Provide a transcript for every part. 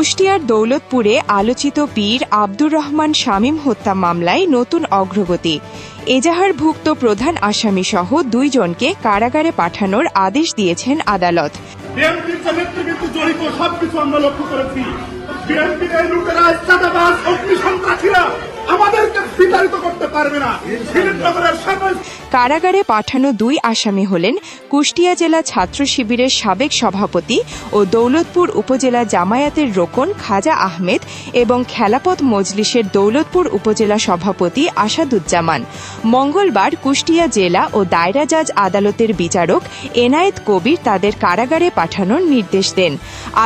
কুষ্টিয়ার দৌলতপুরে আলোচিত পীর আব্দুর রহমান শামীম হত্যা মামলায় নতুন অগ্রগতি। এজাহারভুক্ত প্রধান আসামিসহ 2 জনকে কারাগারে পাঠানোর আদেশ দিয়েছেন আদালত। বিএনপির যে নেতৃবৃন্দ জড়িত সবকিছু আমরা লক্ষ্য করেছি। বিএনপির এই লুটেরা, চাঁদাবাজ, অগ্নিসন্ত্রাসীরা আমাদেরকে বিতাড়িত করতে পারবে না। কারাগারে পাঠানো 2 আসামি হলেন কুষ্টিয়া জেলা ছাত্র শিবিরের সাবেক সভাপতি ও দৌলতপুর উপজেলা জামায়াতের রোকন খাজা আহমেদ এবং খেলাপথ মজলিসের দৌলতপুর উপজেলা সভাপতি আসাদুজ্জামান। মঙ্গলবার কুষ্টিয়া জেলা ও দায়রা জজ আদালতের বিচারক এনায়েত কবির তাদের কারাগারে পাঠানোর নির্দেশ দেন।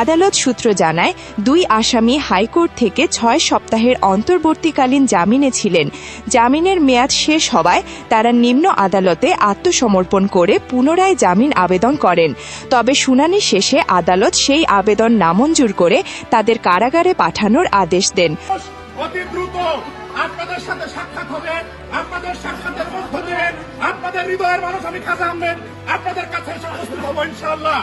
আদালত সূত্র জানায় 2 আসামি হাইকোর্ট থেকে 6 সপ্তাহের অন্তর্বর্তীকালীন জামিনে ছিলেন। জামিনের মেয়াদ শেষ হওয়ায় তারা নিম্ন আদালতে আত্মসমর্পণ করে পুনরায় জামিন আবেদন করেন। তবে শুনানি শেষে আদালত সেই আবেদন নামঞ্জুর করে তাদের কারাগারে পাঠানোর আদেশ দেন। অতি দ্রুত আপনাদের সাথে সাক্ষাৎ হবে। আপনাদের সাক্ষাতের মধ্য দিয়ে আপনাদের হৃদয়ের মানুষ আমি খাজা আহমেদ আপনাদের কাছে উপস্থিত হব ইনশাআল্লাহ।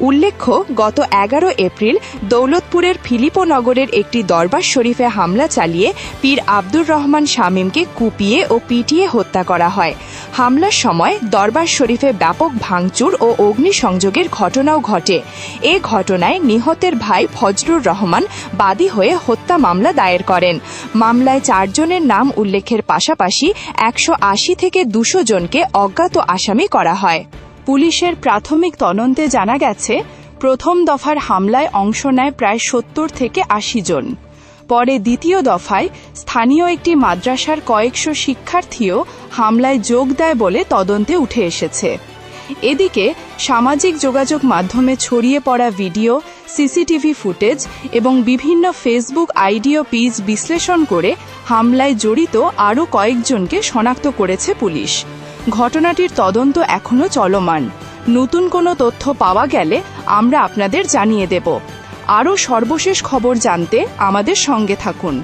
উল্লেখ্য, গত 11 এপ্রিল দৌলতপুরের ফিলিপোনগরের একটি দরবার শরীফে হামলা চালিয়ে পীর আব্দুর রহমান শামীমকে কুপিয়ে ও পিটিয়ে হত্যা করা হয়। হামলার সময় দরবার শরীফে ব্যাপক ভাঙচুর ও অগ্নিসংযোগের ঘটনাও ঘটে। এ ঘটনায় নিহতের ভাই ফজলুর রহমান বাদী হয়ে হত্যা মামলা দায়ের করেন। মামলায় 4 জনের নাম উল্লেখের পাশাপাশি 180 থেকে 200 জনকে অজ্ঞাত আসামি করা হয়। পুলিশের প্রাথমিক তদন্তে জানা গেছে, প্রথম দফার হামলায় অংশ নেয় প্রায় 70 থেকে 80 জন। পরে দ্বিতীয় দফায় স্থানীয় একটি মাদ্রাসার কয়েকশো শিক্ষার্থীও হামলায় যোগ দেয় বলে তদন্তে উঠে এসেছে। এদিকে সামাজিক যোগাযোগ মাধ্যমে ছড়িয়ে পড়া ভিডিও, সিসিটিভি ফুটেজ এবং বিভিন্ন ফেসবুক আইডি ও পেজ বিশ্লেষণ করে হামলায় জড়িত আরও কয়েকজনকে শনাক্ত করেছে পুলিশ। ঘটনাটির তদন্ত এখনও চলমান। নতুন কোনো তথ্য পাওয়া গেলে আমরা আপনাদের জানিয়ে দেব। আরও সর্বশেষ খবর জানতে আমাদের সঙ্গে থাকুন।